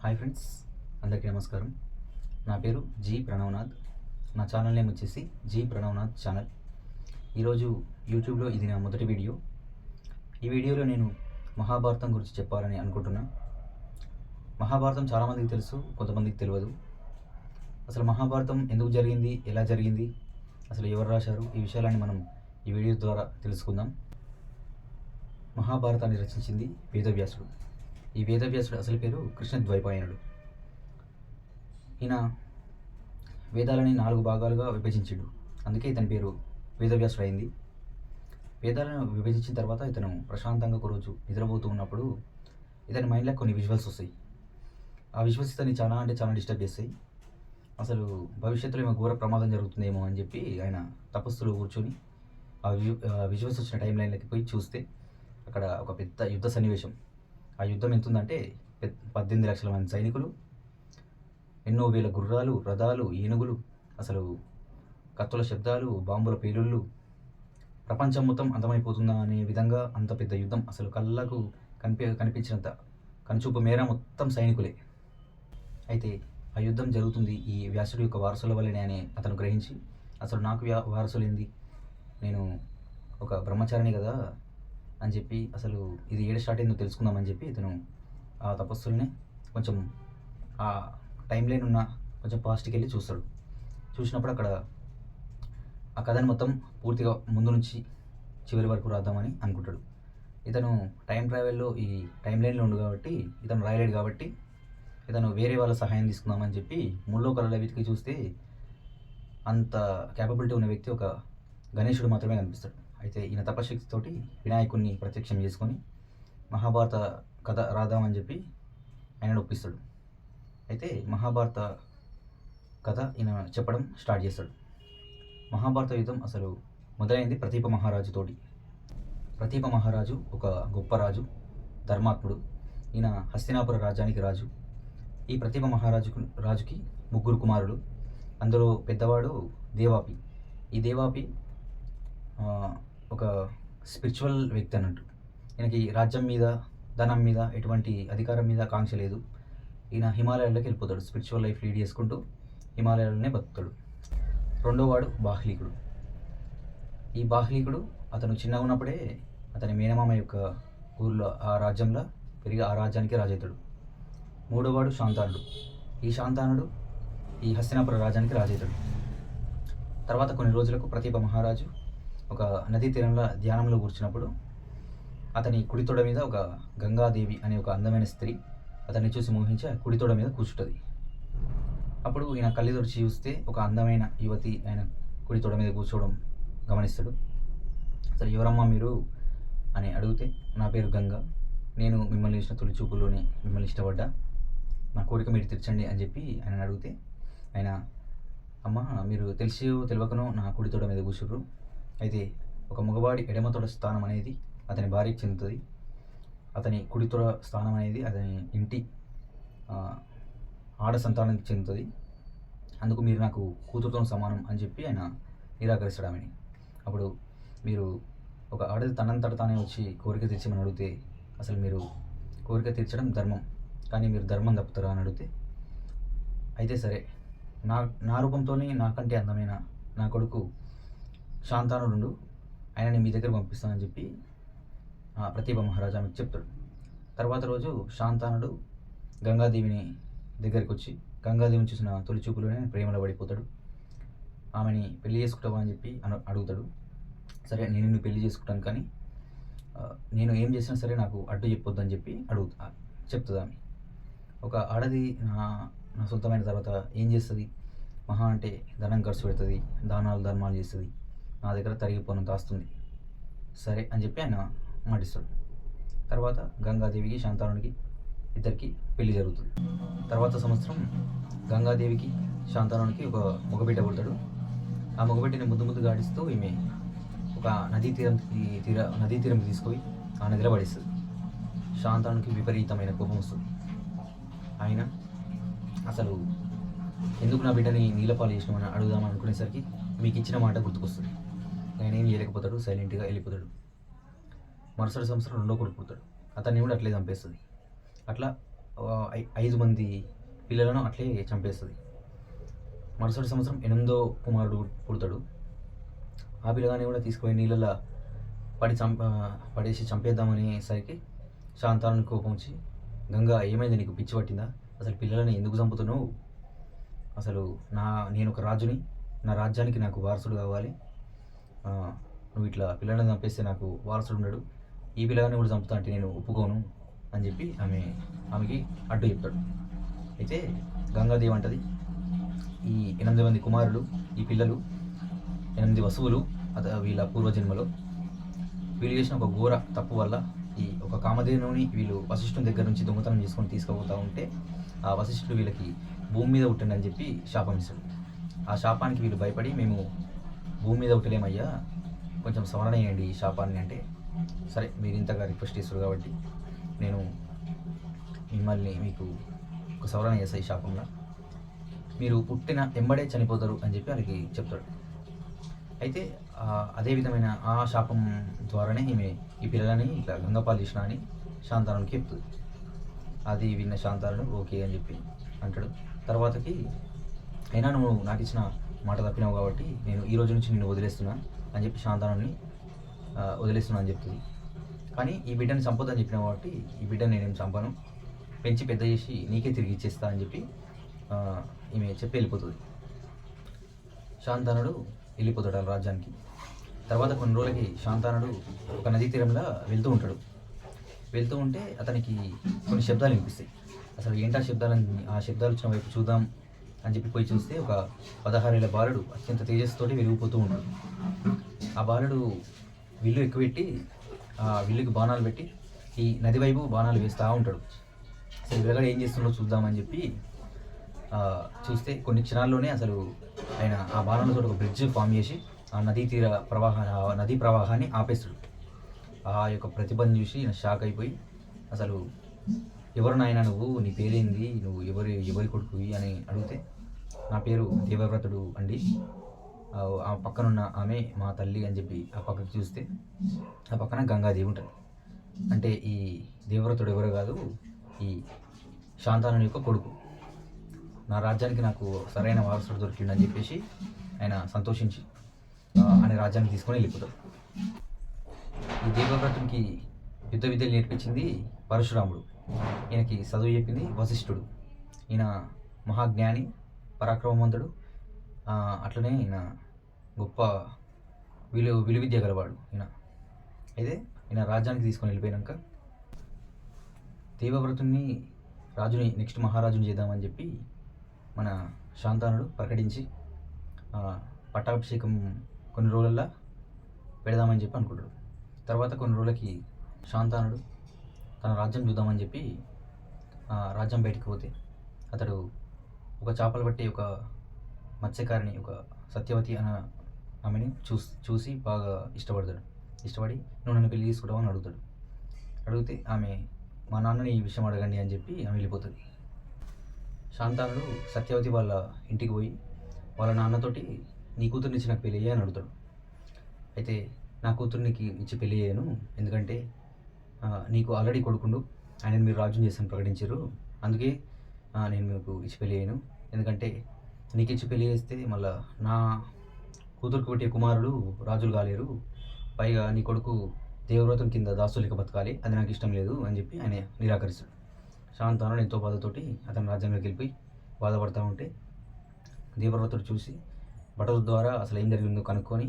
Hi friends, అందరికీ నమస్కారం. నా పేరు జీ ప్రణవ్నాథ్. నా ఛానల్ నేమ్ వచ్చేసి జీ ప్రణవ్నాథ్ ఛానల్. ఈరోజు యూట్యూబ్లో ఇది నా మొదటి వీడియో. ఈ వీడియోలో నేను మహాభారతం గురించి చెప్పాలని అనుకుంటున్నా. మహాభారతం చాలామందికి తెలుసు, కొంతమందికి తెలియదు. అసలు మహాభారతం ఎందుకు జరిగింది, ఎలా జరిగింది, అసలు ఎవరు రాశారు, ఈ విషయాలన్నీ మనం ఈ వీడియో ద్వారా తెలుసుకుందాం. మహాభారతాన్ని రచించింది వేదవ్యాసుడు. ఈ వేదవ్యాసుడు అసలు పేరు కృష్ణద్వైపాయనుడు. ఈయన వేదాలని 4 భాగాలుగా విభజించాడు, అందుకే ఇతని పేరు వేదవ్యాసుడు అయింది. వేదాలను విభజించిన తర్వాత ఇతను ప్రశాంతంగా ఒకరోజు నిద్రపోతూ ఉన్నప్పుడు ఇతని మైండ్లో కొన్ని విజువల్స్ వస్తాయి. ఆ విజువల్స్ ఇతన్ని చాలా డిస్టర్బ్ చేస్తాయి. అసలు భవిష్యత్తులో ఏమో ఘోర ప్రమాదం జరుగుతుందేమో అని చెప్పి ఆయన తపస్సులో కూర్చొని ఆ విజువల్స్ వచ్చిన టైం లైన్లోకి పోయి చూస్తే అక్కడ ఒక పెద్ద యుద్ధ సన్నివేశం. ఆ యుద్ధం ఎంత ఉందంటే 18 లక్షల మంది సైనికులు, ఎన్నో వేల గుర్రాలు, రథాలు, ఏనుగులు, అసలు కత్తుల శబ్దాలు, బాంబుల పేలుళ్ళు, ప్రపంచం మొత్తం అంతమైపోతుందా అనే విధంగా అంత పెద్ద యుద్ధం. అసలు కళ్ళకు కనిపించినంత కనుచూపు మేర మొత్తం సైనికులే. అయితే ఆ యుద్ధం జరుగుతుంది ఈ వ్యాసుడి యొక్క వారసుల వల్లనే అని అతను గ్రహించి, అసలు నాకు వారసులు ఏంది, నేను ఒక బ్రహ్మచారిని కదా అని చెప్పి, అసలు ఇది ఏడు స్టార్ట్ అయిందో తెలుసుకుందామని చెప్పి ఇతను ఆ తపస్సుల్ని కొంచెం ఆ టైం లైన్ ఉన్న కొంచెం పాస్ట్కి వెళ్ళి చూస్తాడు. చూసినప్పుడు అక్కడ ఆ కథని మొత్తం పూర్తిగా ముందు నుంచి చివరి వరకు రాద్దామని అనుకుంటాడు. ఇతను టైం ట్రావెల్లో ఈ టైం లైన్లో ఉండు కాబట్టి ఇతను రాయలేడు కాబట్టి ఇతను వేరే వాళ్ళ సహాయం తీసుకుందామని చెప్పి ముల్లోకాల వెతికి చూస్తే అంత క్యాపబిలిటీ ఉన్న వ్యక్తి ఒక గణేశుడు మాత్రమే కనిపిస్తాడు. అయితే ఈయన తపశక్తితోటి వినాయకుడిని ప్రత్యక్షం చేసుకొని మహాభారత కథ రాద్దామని చెప్పి ఆయన ఒప్పిస్తాడు. అయితే మహాభారత కథ ఈయన చెప్పడం స్టార్ట్ చేస్తాడు. మహాభారత యుద్ధం అసలు మొదలైంది ప్రతీప మహారాజుతోటి. ప్రతీప మహారాజు ఒక గొప్ప రాజు, ధర్మాత్ముడు. ఈయన హస్తినాపుర రాజ్యానికి రాజు. ఈ ప్రతీప రాజుకి 3 కుమారులు. అందులో పెద్దవాడు దేవాపి. ఈ దేవాపి ఒక స్పిరిచువల్ వ్యక్తి అన్నట్టు. ఈయనకి రాజ్యం మీద, ధనం మీద, ఎటువంటి అధికారం మీద కాంక్ష లేదు. ఈయన హిమాలయాల్లోకి వెళ్ళిపోతాడు, స్పిరిచువల్ లైఫ్ లీడ్ చేసుకుంటూ హిమాలయాల్లోనే బతుకుతాడు. రెండోవాడు బాహ్లీకుడు. ఈ బాహ్లీకుడు అతను చిన్నగా ఉన్నప్పుడే అతని మేనమామ యొక్క ఊర్లో ఆ రాజ్యంలో పెరిగి ఆ రాజ్యానికి రాజవుతాడు. మూడోవాడు శాంతానుడు. ఈ శాంతానుడు ఈ హస్తినాపుర రాజ్యానికి రాజవుతాడు. తర్వాత కొన్ని రోజులకు ప్రతీప మహారాజు ఒక నదీ తీరంలో ధ్యానంలో కూర్చున్నప్పుడు అతని కుడితోడ మీద ఒక గంగాదేవి అనే ఒక అందమైన స్త్రీ అతన్ని చూసి మోహించి ఆ కుడితోడ మీద కూర్చుంటుంది. అప్పుడు ఈయన కళ్ళు తెరిచి చూస్తే ఒక అందమైన యువతి ఆయన కుడితోడ మీద కూర్చోవడం గమనిస్తాడు. అసలు ఎవరమ్మా మీరు అని అడిగితే, నా పేరు గంగ, నేను మిమ్మల్ని చూసిన తొలి చూపుల్లోనే మిమ్మల్ని ఇష్టపడ్డా, నా కోరిక మీరు తీర్చండి అని చెప్పి ఆయన అడిగితే, ఆయన అమ్మ మీరు తెలియకనో నా కుడితోడ మీద కూర్చుర్రు. అయితే ఒక మగవాడి ఎడమతోడ స్థానం అనేది అతని భార్యకి చెందుతుంది. అతని కుడితోడ స్థానం అనేది అతని ఇంటి ఆడ సంతానానికి చెందుతుంది. అందుకు మీరు నాకు కూతురుతో సమానం అని చెప్పి ఆయన నిరాకరిస్తాడు ఆమెని. అప్పుడు మీరు ఒక ఆడది తనంతట తానే వచ్చి కోరిక తీర్చమని అడిగితే, అసలు మీరు కోరిక తీర్చడం ధర్మం, కానీ మీరు ధర్మం తప్పుతారా అని అడిగితే, అయితే సరే నా రూపంతోనే నాకంటే అందమైన నా కొడుకు శాంతానుడు, ఆయనని మీ దగ్గర పంపిస్తానని చెప్పి ప్రతీప మహారాజు ఆమెకు చెప్తాడు. తర్వాత రోజు శాంతానుడు గంగాదేవిని దగ్గరికి వచ్చి గంగాదేవిని చూసిన తొలి చూపులోనే ప్రేమలో పడిపోతాడు. ఆమెని పెళ్లి చేసుకుంటావా అని చెప్పి అడుగుతాడు. సరే నేను నిన్ను పెళ్లి చేసుకుంటాను, కానీ నేను ఏం చేసినా సరే నాకు అడ్డు చెప్పొద్దు అని చెప్పి చెప్తుంది ఆమె. ఒక ఆడది నా సొంతమైన తర్వాత ఏం చేస్తుంది, మహా అంటే ధనం ఖర్చు పెడుతుంది, ధర్మాలు చేస్తుంది, నా దగ్గర తరిగిపోయినంత ఆస్తుంది, సరే అని చెప్పి ఆయన మాటిస్తాడు. తర్వాత గంగాదేవికి శాంతానుడికి ఇద్దరికి పెళ్లి జరుగుతుంది. తర్వాత సంవత్సరం గంగాదేవికి శాంతానుడికి ఒక మగబిడ్డ పుడతాడు. ఆ మగబిడ్డని ముద్దు గాడిస్తూ ఈమె ఒక నదీ తీరం తీసుకొని ఆ నదిలో పడిస్తుంది. శాంతానుడికి విపరీతమైన కోపం వస్తుంది. ఆయన అసలు ఎందుకు నా బిడ్డని నీళ్ళపాలు చేసినామని అడుగుదామని అనుకునేసరికి మీకు ఇచ్చిన మాట గుర్తుకొస్తుంది. ఆయన ఏం చేయలేకపోతాడు, సైలెంట్గా వెళ్ళిపోతాడు. మరుసటి సంవత్సరం రెండో కొడుకు పుడతాడు. అతన్ని కూడా అట్లే చంపేస్తుంది. అట్లా ఐదు మంది పిల్లలను అట్లే చంపేస్తుంది. మరుసటి సంవత్సరం 8వ కుమారుడు పుడతాడు. ఆ పిల్లగాన్ని కూడా తీసుకుపోయి నీళ్ళలో పడేసి చంపేద్దామనేసరికి శాంతానికి కోపం వచ్చి, గంగా ఏమైంది, నీకు పిచ్చి పట్టిందా? అసలు పిల్లలని ఎందుకు చంపుతున్నావు? అసలు నేను ఒక రాజుని, నా రాజ్యానికి నాకు వారసుడు కావాలి. నువ్వు ఇట్లా పిల్లలను చంపేస్తే నాకు వారసుడు ఉన్నాడు, ఈ పిల్లగాన్ని కూడా చంపుతా అంటే నేను ఒప్పుకోను అని చెప్పి ఆమెకి అడ్డు చెప్తాడు. అయితే గంగాదేవి అంటది, ఈ 8 మంది కుమారులు, ఈ పిల్లలు 8 వసువులు వీళ్ళ పూర్వజన్మలో వీళ్ళు చేసిన ఒక ఘోర తప్పు వల్ల ఈ ఒక కామధేనుని వీళ్ళు వశిష్ఠుని దగ్గర నుంచి దొంగతనం చేసుకొని తీసుకుపోతూ ఉంటే ఆ వశిష్ఠుడు వీళ్ళకి భూమి మీద పుట్టండి అని చెప్పి శాపం ఇస్తాడు. ఆ శాపానికి వీళ్ళు భయపడి, మేము భూమి మీద పుట్టలేమయ్యా, కొంచెం సవరణ చేయండి ఈ శాపాన్ని అంటే, సరే మీరు ఇంతగా రిక్వెస్ట్ చేస్తారు కాబట్టి నేను మీకు ఒక సవరణ చేస్తా, ఈ శాపంలో మీరు పుట్టిన ఎంబడే చనిపోతారు అని చెప్పి వాళ్ళకి చెప్తాడు. అయితే అదే విధమైన ఆ శాపం ద్వారానే ఈ పిల్లలని ఇట్లా గంగపాలు చేసిన అని శాంతానునికి చెప్తుంది. అది విన్న శాంతానుడు ఓకే అని చెప్పి అంటాడు. తర్వాతకి, అయినా నువ్వు నాకు ఇచ్చిన మాట తప్పినావు కాబట్టి నేను ఈ రోజు నుంచి నిన్ను వదిలేస్తున్నా అని చెప్పి శాంతానుని వదిలేస్తున్నా అని చెప్తుంది. కానీ ఈ బిడ్డని చంపొద్దని చెప్పినావు కాబట్టి ఈ బిడ్డని నేనేం చంపాను, పెంచి పెద్ద చేసి నీకే తిరిగి ఇచ్చేస్తా అని చెప్పి ఈమె చెప్పి వెళ్ళిపోతుంది. శాంతానుడు వెళ్ళిపోతాడు ఆ రాజ్యానికి. తర్వాత కొన్ని రోజులకి శాంతానుడు ఒక నదీ తీరంలో వెళ్తూ ఉంటే అతనికి కొన్ని శబ్దాలు వినిపిస్తాయి. అసలు ఏంటా ఆ శబ్దాలు వచ్చిన వైపు చూద్దాం అని చెప్పి పోయి చూస్తే ఒక 16 ఏళ్ల బాలుడు అత్యంత తేజస్సుతోటి వెలిగిపోతూ ఉంటాడు. ఆ బాలుడు విల్లు ఎక్కుపెట్టి ఆ విల్లుకి బాణాలు పెట్టి ఈ నది వైపు బాణాలు వేస్తూ ఉంటాడు. అసలు వెలగడ ఏం చేస్తుండో చూద్దామని చెప్పి చూస్తే కొన్ని క్షణాల్లోనే అసలు ఆయన ఆ బాణాలతో ఒక బ్రిడ్జ్ ఫామ్ చేసి ఆ నదీ ప్రవాహాన్ని ఆపేస్తాడు. ఆ యొక్క ప్రతిభను చూసి నేను షాక్ అయిపోయి, అసలు ఎవరు నాయన నువ్వు, నీ పేరేంది, నువ్వు ఎవరి కొడుకువి అని అడిగితే, నా పేరు దేవవ్రతుడు అండి, ఆ పక్కనున్న ఆమె మా తల్లి అని చెప్పి ఆ పక్కకి చూస్తే ఆ పక్కన గంగాదేవి ఉంటుంది. అంటే ఈ దేవవ్రతుడు ఎవరు కాదు, ఈ శాంతాను యొక్క కొడుకు, నా రాజ్యానికి నాకు సరైన వారసుడు దొరికిండని చెప్పేసి ఆయన సంతోషించి ఆయన రాజ్యాన్ని తీసుకొని వెళ్ళిపోతాడు. ఈ దేవవ్రతునికి యుద్ధ విద్యలు నేర్పించింది పరశురాముడు, ఈయనకి చదువు చెప్పింది వశిష్ఠుడు. ఈయన మహాజ్ఞాని, పరాక్రమవంతుడు, అట్లనే ఈయన గొప్ప విలువిద్య గలవాడు అయితే ఈయన రాజ్యానికి తీసుకొని వెళ్ళిపోయాక దేవవ్రతుని రాజుని నెక్స్ట్ మహారాజుని చేద్దామని చెప్పి మన శాంతానుడు ప్రకటించి పట్టాభిషేకం కొన్ని రోజుల్లో పెడదామని చెప్పి అనుకుంటాడు. తర్వాత కొన్ని రోజులకి శాంతానుడు తన రాజ్యం చూద్దామని చెప్పి రాజ్యం బయటికి పోతే అతడు ఒక చేపలు పట్టి ఒక మత్స్యకారిని, ఒక సత్యవతి అనే ఆమెని చూసి బాగా ఇష్టపడి నువ్వు నన్ను పెళ్లి తీసుకుంటావు అని అడిగితే ఆమె, మా నాన్నని ఈ విషయం అడగండి అని చెప్పి ఆమె వెళ్ళిపోతుంది. శాంతానుడు సత్యవతి వాళ్ళ ఇంటికి పోయి వాళ్ళ నాన్నతోటి నీ కూతుర్ని ఇచ్చి నాకు పెళ్ళి అని అడుగుతాడు. అయితే నా కూతుర్నికి ఇచ్చి పెళ్ళి చేయను, ఎందుకంటే నీకు ఆల్రెడీ కొడుకుండు, ఆయనను మీరు రాజ్యం చేస్తాను ప్రకటించారు, అందుకే నేను మీకు ఇచ్చి పెళ్ళి చేయను. ఎందుకంటే నీకు ఇచ్చి పెళ్ళి చేస్తే మళ్ళీ నా కూతురుకు పుట్టే కుమారులు రాజులు కాలేరు, పైగా నీ కొడుకు దేవవ్రతం కింద దాసులకి బతకాలి, అది నాకు ఇష్టం లేదు అని చెప్పి ఆయన నిరాకరిస్తాడు. శాంతానుడు ఎంతో బాధతోటి అతని రాజ్యంలోకి వెళ్ళిపోయి బాధపడుతూ ఉంటే దేవవ్రతుడు చూసి భటుల ద్వారా అసలు ఏం జరిగిందో కనుక్కొని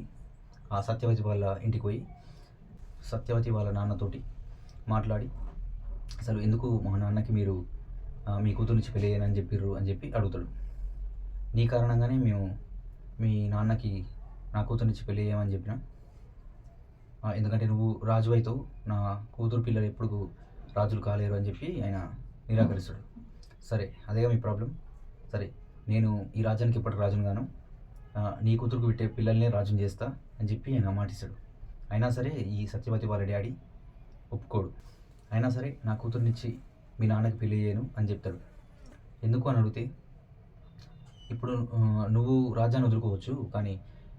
ఆ సత్యవతి వాళ్ళ ఇంటికి పోయి సత్యవతి వాళ్ళ నాన్నతోటి మాట్లాడి, అసలు ఎందుకు మా నాన్నకి మీరు మీ కూతురునిచ్చి పెళ్ళి చేయనని చెప్పిర్రు అని చెప్పి అడుగుతాడు. నీ కారణంగానే మేము మీ నాన్నకి నా కూతురునిచ్చి పెళ్ళి చేయమని చెప్పిన, ఎందుకంటే నువ్వు రాజు అవుతావు, నా కూతురు పిల్లలు ఎప్పుడు రాజులు కాలేరు అని చెప్పి ఆయన నిరాకరిస్తాడు. సరే అదేగా మీ ప్రాబ్లం, సరే నేను ఈ రాజ్యానికి ఇప్పటి రాజును గాను, నీ కూతురుకు పెట్టే పిల్లల్ని రాజుని చేస్తా అని చెప్పి ఆయన మాటిస్తాడు. అయినా సరే ఈ సత్యవతి వాళ్ళ డాడీ ఒప్పుకోడు. అయినా సరే నా కూతురునిచ్చి మీ నాన్నకి పెళ్ళి చేయను అని చెప్తాడు. ఎందుకు అని అడిగితే, ఇప్పుడు నువ్వు రాజ్యాన్ని వదులుకోవచ్చు, కానీ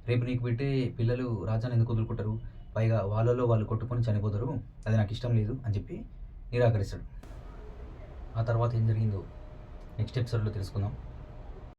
రేపు నీకు పెట్టే పిల్లలు రాజ్యాన్ని ఎందుకు వదులుకుంటారు, పైగా వాళ్ళలో వాళ్ళు కొట్టుకొని చనిపోతారు, అది నాకు ఇష్టం లేదు అని చెప్పి నిరాకరిస్తాడు. ఆ తర్వాత ఏం జరిగిందో నెక్స్ట్ ఎపిసోడ్లో తెలుసుకుందాం.